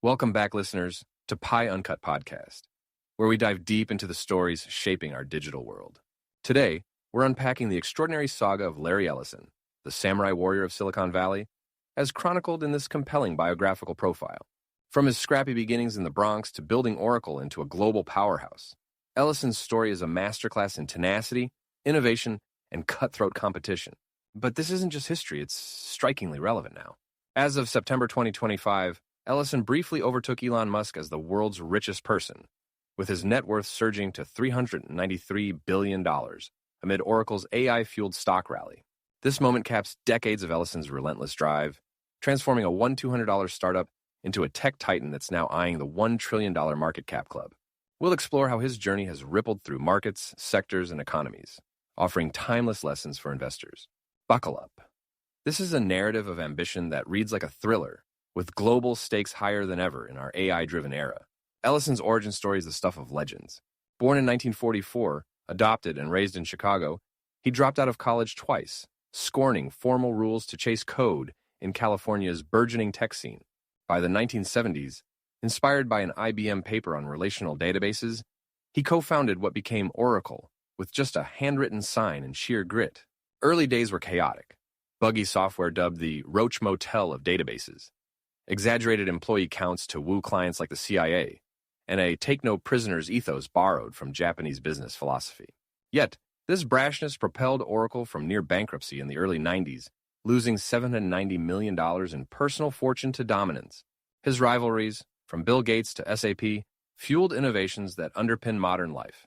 Welcome back, listeners, to Pi Uncut Podcast, where we dive deep into the stories shaping our digital world. Today, we're unpacking the extraordinary saga of Larry Ellison, the samurai warrior of Silicon Valley, as chronicled in this compelling biographical profile. From his scrappy beginnings in the Bronx to building Oracle into a global powerhouse, Ellison's story is a masterclass in tenacity, innovation, and cutthroat competition. But this isn't just history, it's strikingly relevant now. As of September 2025, Ellison briefly overtook Elon Musk as the world's richest person, with his net worth surging to $393 billion amid Oracle's AI-fueled stock rally. This moment caps decades of Ellison's relentless drive, transforming a $1,200 startup into a tech titan that's now eyeing the $1 trillion market cap club. We'll explore how his journey has rippled through markets, sectors, and economies, offering timeless lessons for investors. Buckle up. This is a narrative of ambition that reads like a thriller, with global stakes higher than ever in our AI-driven era. Ellison's origin story is the stuff of legends. Born in 1944, adopted and raised in Chicago, he dropped out of college twice, scorning formal rules to chase code in California's burgeoning tech scene. By the 1970s, inspired by an IBM paper on relational databases, he co-founded what became Oracle with just a handwritten sign and sheer grit. Early days were chaotic. Buggy software dubbed the Roach Motel of databases, exaggerated employee counts to woo clients like the CIA, and a take-no-prisoners ethos borrowed from Japanese business philosophy. Yet, this brashness propelled Oracle from near bankruptcy in the early 90s, losing $790 million in personal fortune to dominance. His rivalries, from Bill Gates to SAP, fueled innovations that underpin modern life: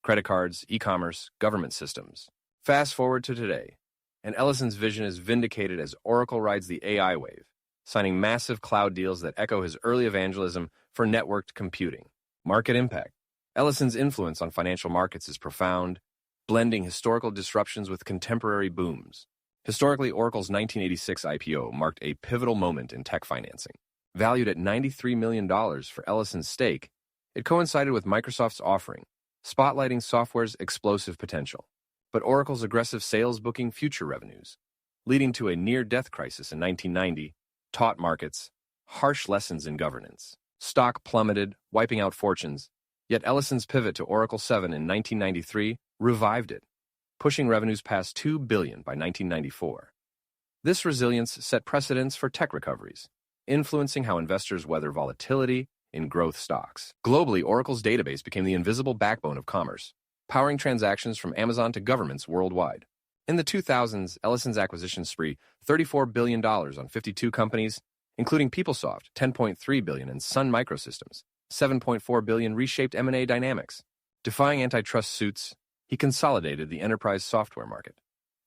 credit cards, e-commerce, government systems. Fast forward to today, and Ellison's vision is vindicated as Oracle rides the AI wave, signing massive cloud deals that echo his early evangelism for networked computing. Market impact. Ellison's influence on financial markets is profound, blending historical disruptions with contemporary booms. Historically, Oracle's 1986 IPO marked a pivotal moment in tech financing. Valued at $93 million for Ellison's stake, it coincided with Microsoft's offering, spotlighting software's explosive potential. But Oracle's aggressive sales booking future revenues, leading to a near-death crisis in 1990, taught markets harsh lessons in governance. Stock plummeted, wiping out fortunes, yet Ellison's pivot to Oracle 7 in 1993 revived it, pushing revenues past $2 billion by 1994. This resilience set precedents for tech recoveries, influencing how investors weather volatility in growth stocks. Globally, Oracle's database became the invisible backbone of commerce, powering transactions from Amazon to governments worldwide. In the 2000s, Ellison's acquisition spree, $34 billion on 52 companies, including PeopleSoft, $10.3 billion, and Sun Microsystems, $7.4 billion, reshaped M&A dynamics. Defying antitrust suits, he consolidated the enterprise software market,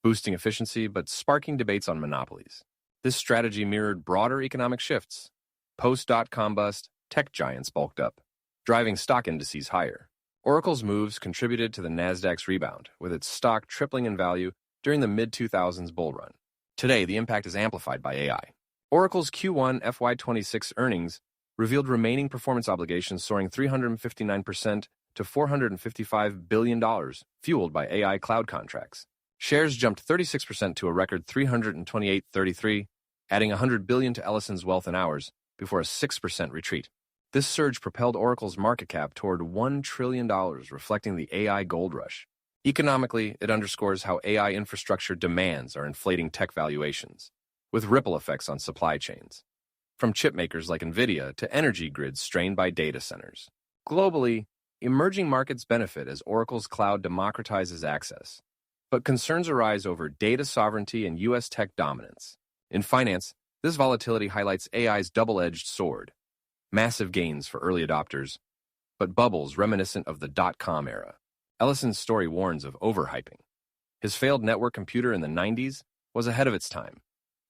boosting efficiency but sparking debates on monopolies. This strategy mirrored broader economic shifts. Post-dot-com bust, tech giants bulked up, driving stock indices higher. Oracle's moves contributed to the Nasdaq's rebound, with its stock tripling in value during the mid-2000s bull run. Today, the impact is amplified by AI. Oracle's Q1 FY26 earnings revealed remaining performance obligations soaring 359% to $455 billion, fueled by AI cloud contracts. Shares jumped 36% to a record $328.33, adding $100 billion to Ellison's wealth in hours before a 6% retreat. This surge propelled Oracle's market cap toward $1 trillion, reflecting the AI gold rush. Economically, it underscores how AI infrastructure demands are inflating tech valuations, with ripple effects on supply chains, from chip makers like NVIDIA to energy grids strained by data centers. Globally, emerging markets benefit as Oracle's cloud democratizes access, but concerns arise over data sovereignty and U.S. tech dominance. In finance, this volatility highlights AI's double-edged sword: massive gains for early adopters, but bubbles reminiscent of the dot-com era. Ellison's story warns of overhyping. His failed network computer in the 90s was ahead of its time.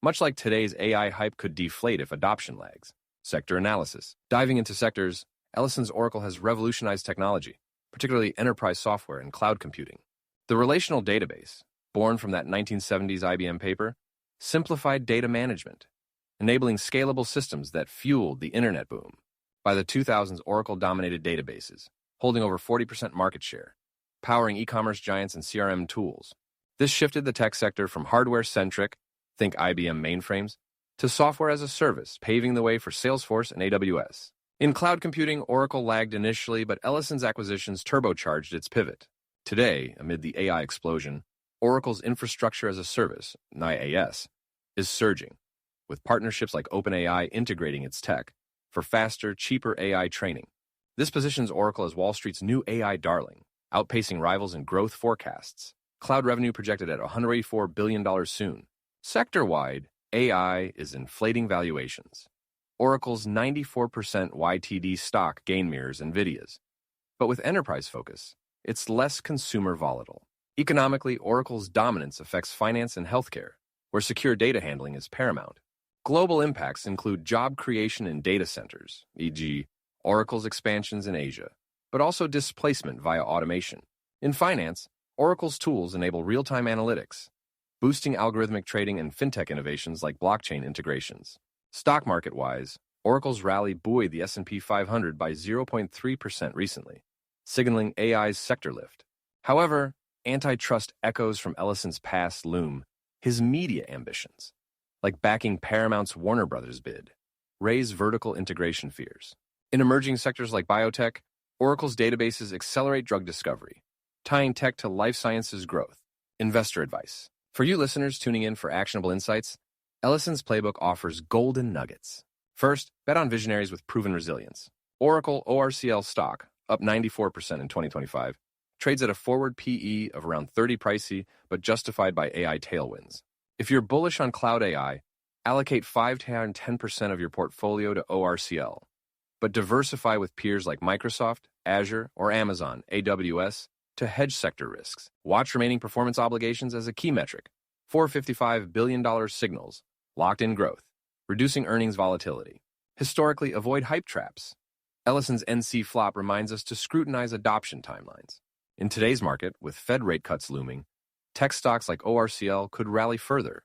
Much like today's AI hype could deflate if adoption lags. Sector analysis. Diving into sectors, Ellison's Oracle has revolutionized technology, particularly enterprise software and cloud computing. The relational database, born from that 1970s IBM paper, simplified data management, enabling scalable systems that fueled the internet boom. By the 2000s, Oracle dominated databases, holding over 40% market share, powering e-commerce giants and CRM tools. This shifted the tech sector from hardware-centric, think IBM mainframes, to software as a service, paving the way for Salesforce and AWS. In cloud computing, Oracle lagged initially, but Ellison's acquisitions turbocharged its pivot. Today, amid the AI explosion, Oracle's infrastructure as a service, IaaS, is surging, with partnerships like OpenAI integrating its tech for faster, cheaper AI training. This positions Oracle as Wall Street's new AI darling, outpacing rivals in growth forecasts. Cloud revenue projected at $184 billion soon. Sector-wide, AI is inflating valuations. Oracle's 94% YTD stock gain mirrors NVIDIA's. But with enterprise focus, it's less consumer volatile. Economically, Oracle's dominance affects finance and healthcare, where secure data handling is paramount. Global impacts include job creation in data centers, e.g., Oracle's expansions in Asia, but also displacement via automation. In finance, Oracle's tools enable real-time analytics, boosting algorithmic trading and fintech innovations like blockchain integrations. Stock market-wise, Oracle's rally buoyed the S&P 500 by 0.3% recently, signaling AI's sector lift. However, antitrust echoes from Ellison's past loom. His media ambitions, like backing Paramount's Warner Brothers bid, raise vertical integration fears. In emerging sectors like biotech, Oracle's databases accelerate drug discovery, tying tech to life sciences growth. Investor advice. For you listeners tuning in for actionable insights, Ellison's playbook offers golden nuggets. First, bet on visionaries with proven resilience. Oracle ORCL stock, up 94% in 2025, trades at a forward PE of around 30 pricey, but justified by AI tailwinds. If you're bullish on cloud AI, allocate 5 to 10% of your portfolio to ORCL, but diversify with peers like Microsoft, Azure, or Amazon, AWS, to hedge sector risks. Watch remaining performance obligations as a key metric. $455 billion signals, locked-in growth, reducing earnings volatility. Historically, avoid hype traps. Ellison's NC flop reminds us to scrutinize adoption timelines. In today's market, with Fed rate cuts looming, tech stocks like ORCL could rally further.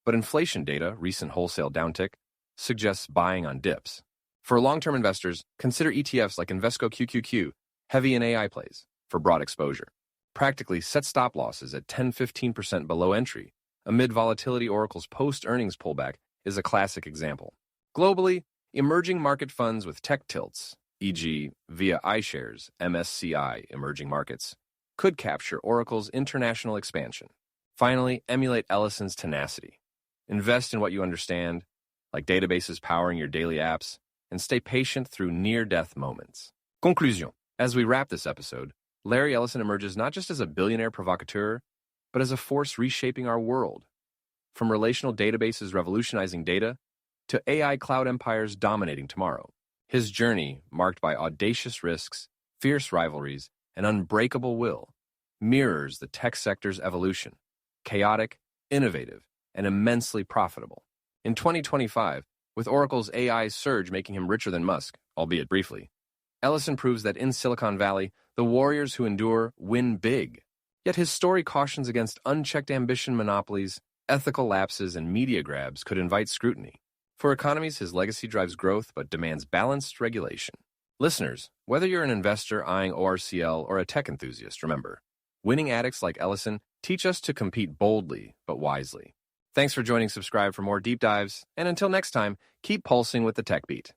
But inflation data, recent wholesale downtick, suggests buying on dips. For long-term investors, consider ETFs like Invesco QQQ, heavy in AI plays, for broad exposure. Practically, set stop losses at 10-15% below entry. Amid volatility, Oracle's post-earnings pullback is a classic example. Globally, emerging market funds with tech tilts, e.g. via iShares, MSCI, emerging markets, could capture Oracle's international expansion. Finally, emulate Ellison's tenacity. Invest in what you understand, like databases powering your daily apps, and stay patient through near-death moments. Conclusion. As we wrap this episode, Larry Ellison emerges not just as a billionaire provocateur, but as a force reshaping our world. From relational databases revolutionizing data to AI cloud empires dominating tomorrow. His journey, marked by audacious risks, fierce rivalries, and unbreakable will, mirrors the tech sector's evolution, chaotic, innovative, and immensely profitable. In 2025, with Oracle's AI surge making him richer than Musk, albeit briefly, Ellison proves that in Silicon Valley, the warriors who endure win big. Yet his story cautions against unchecked ambition monopolies, ethical lapses, and media grabs could invite scrutiny. For economies, his legacy drives growth but demands balanced regulation. Listeners, whether you're an investor eyeing ORCL or a tech enthusiast, remember, winning addicts like Ellison teach us to compete boldly but wisely. Thanks for joining. Subscribe for more deep dives, and until next time, keep pulsing with the Tech Beat.